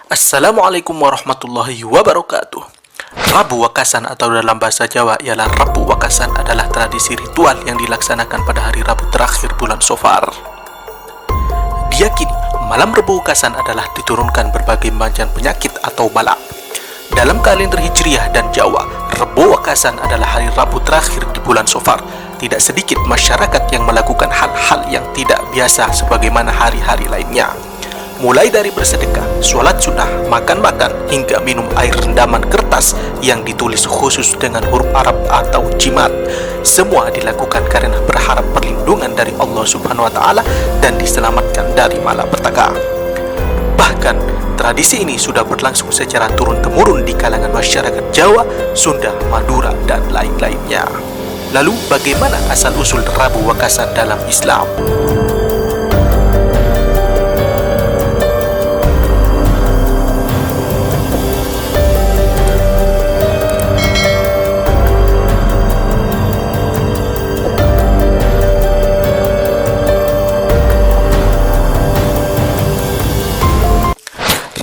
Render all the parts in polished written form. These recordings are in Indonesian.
Assalamualaikum warahmatullahi wabarakatuh. Rabu Wakasan atau dalam bahasa Jawa ialah Rabu Wakasan adalah tradisi ritual yang dilaksanakan pada hari Rabu terakhir bulan Safar. Diyakini malam Rabu Wakasan adalah diturunkan berbagai macam penyakit atau bala. Dalam kalender Hijriah dan Jawa, Rabu Wakasan adalah hari Rabu terakhir di bulan Safar. Tidak sedikit masyarakat yang melakukan hal-hal yang tidak biasa sebagaimana hari-hari lainnya. Mulai dari bersedekah, sholat sunnah, makan-makan, hingga minum air rendaman kertas yang ditulis khusus dengan huruf Arab atau jimat. Semua dilakukan karena berharap perlindungan dari Allah Subhanahu wa Ta'ala dan diselamatkan dari malapetaka. Bahkan, tradisi ini sudah berlangsung secara turun-temurun di kalangan masyarakat Jawa, Sunda, Madura, dan lain-lainnya. Lalu, bagaimana asal-usul Rabu Wakasan dalam Islam?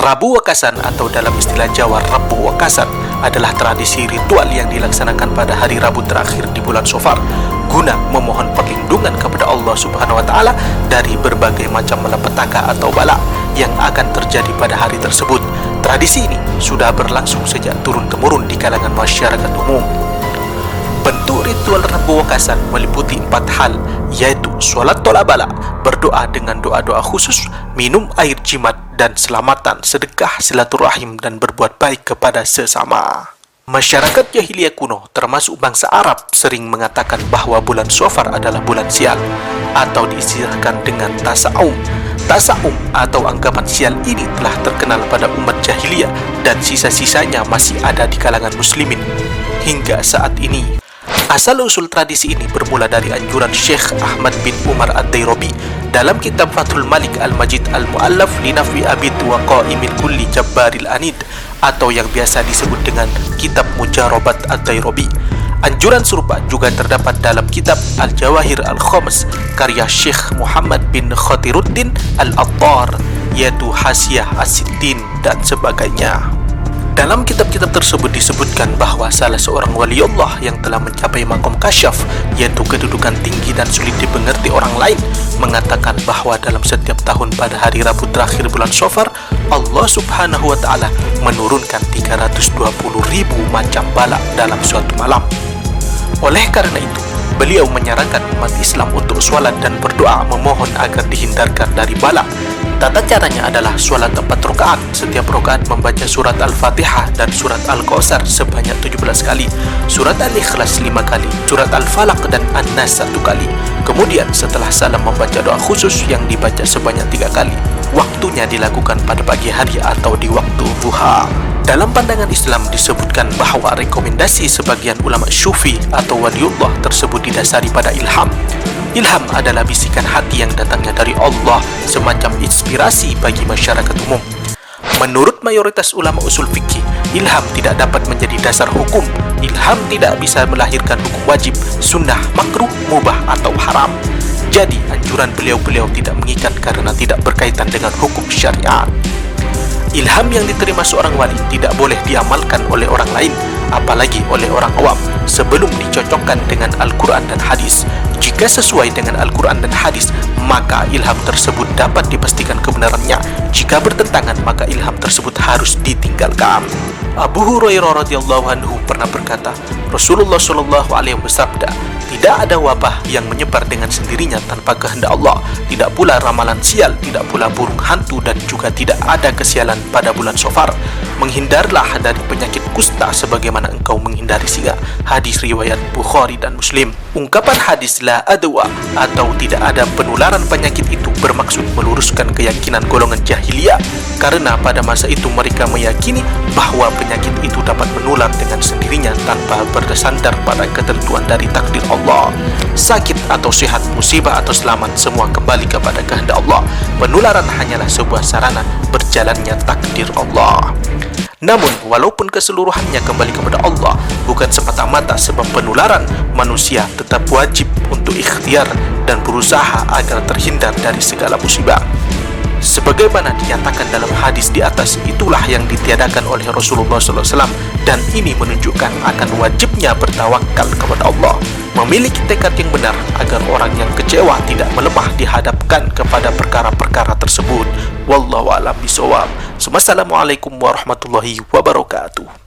Rabu Wakasan atau dalam istilah Jawa Rabu Wakasan adalah tradisi ritual yang dilaksanakan pada hari Rabu terakhir di bulan Safar guna memohon perlindungan kepada Allah Subhanahu wa Ta'ala dari berbagai macam malapetaka atau bala yang akan terjadi pada hari tersebut. Tradisi ini sudah berlangsung sejak turun-temurun di kalangan masyarakat umum. Bentuk ritual Rabu Wakasan meliputi 4 hal, yaitu sholat tolak bala, berdoa dengan doa-doa khusus, minum air jimat, dan selamatan, sedekah, silaturahim, dan berbuat baik kepada sesama. Masyarakat jahiliyah kuno, termasuk bangsa Arab, sering mengatakan bahwa bulan Safar adalah bulan sial, atau diistilahkan dengan tasa'um. Tasa'um atau anggapan sial ini telah terkenal pada umat jahiliyah, dan sisa-sisanya masih ada di kalangan muslimin hingga saat ini. Asal-usul tradisi ini bermula dari anjuran Syekh Ahmad bin Umar Ad-Dairabi dalam kitab Fathul Malik Al-Majid Al-Mu'allaf Linafi Abid wa Qa'imil Kulli Jabbaril Anid, atau yang biasa disebut dengan kitab Mujarabat Ad-Dairabi. Anjuran serupa juga terdapat dalam kitab Al-Jawahir Al-Khams karya Syekh Muhammad bin Khatiruddin Al-Attar, yaitu Hasyiah As-Sittin dan sebagainya. Dalam kitab-kitab tersebut disebutkan bahwa salah seorang wali Allah yang telah mencapai maqam kasyaf, yaitu kedudukan tinggi dan sulit dimengerti orang lain, mengatakan bahwa dalam setiap tahun pada hari Rabu terakhir bulan Safar, Allah Subhanahu wa Ta'ala menurunkan 320.000 macam bala dalam suatu malam. Oleh karena itu, beliau menyarankan umat Islam untuk sholat dan berdoa memohon agar dihindarkan dari bala. Tata caranya adalah sholat 4 rakaat. Setiap rakaat membaca surat Al-Fatihah dan surat Al-Kautsar sebanyak 17 kali, surat Al-Ikhlas 5 kali, surat Al-Falaq dan An-Nas 1 kali. Kemudian setelah salam membaca doa khusus yang dibaca sebanyak 3 kali. Waktunya dilakukan pada pagi hari atau di waktu duha. Dalam pandangan Islam disebutkan bahwa rekomendasi sebagian ulama Syufi atau waliullah tersebut didasari pada ilham. Ilham adalah bisikan hati yang datangnya dari Allah, semacam inspirasi bagi masyarakat umum. Menurut mayoritas ulama usul fikih, ilham tidak dapat menjadi dasar hukum. Ilham tidak bisa melahirkan hukum wajib, sunnah, makruh, mubah, atau haram. Jadi, anjuran beliau-beliau tidak mengikat karena tidak berkaitan dengan hukum syariat. Ilham yang diterima seorang wali tidak boleh diamalkan oleh orang lain, apalagi oleh orang awam, sebelum dicocokkan dengan Al-Quran dan hadis. Jika sesuai dengan Al-Quran dan hadis, maka ilham tersebut dapat dipastikan kebenarannya. Jika bertentangan, maka ilham tersebut harus ditinggalkan. Abu Hurairah radhiyallahu anhu pernah berkata, Rasulullah shallallahu alaihi bersabda, tidak ada wabah yang menyebar dengan sendirinya tanpa kehendak Allah. Tidak pula ramalan sial, tidak pula burung hantu, dan juga tidak ada kesialan pada bulan Safar. Menghindarlah dari penyakit kusta sebagaimana engkau menghindari singa. Hadis riwayat Bukhari dan Muslim. Ungkapan hadis la adwa atau tidak ada penularan penyakit itu bermaksud meluruskan keyakinan golongan jahiliyah, karena pada masa itu mereka meyakini bahwa penyakit itu dapat menular dengan sendirinya tanpa bersandar pada ketentuan dari takdir Allah. Sakit atau sehat, musibah atau selamat, semua kembali kepada kehendak Allah. Penularan hanyalah sebuah sarana berjalannya takdir Allah. Namun, walaupun keseluruhannya kembali kepada Allah, bukan semata-mata sebab penularan, manusia tetap wajib untuk ikhtiar dan berusaha agar terhindar dari segala musibah. Sebagai sebagaimana dinyatakan dalam hadis di atas, itulah yang ditiadakan oleh Rasulullah SAW, dan ini menunjukkan akan wajibnya bertawakal kepada Allah, memiliki tekad yang benar agar orang yang kecewa tidak melemah dihadapkan kepada perkara-perkara tersebut. Wallahu a'lam bishawab. Wassalamualaikum warahmatullahi wabarakatuh.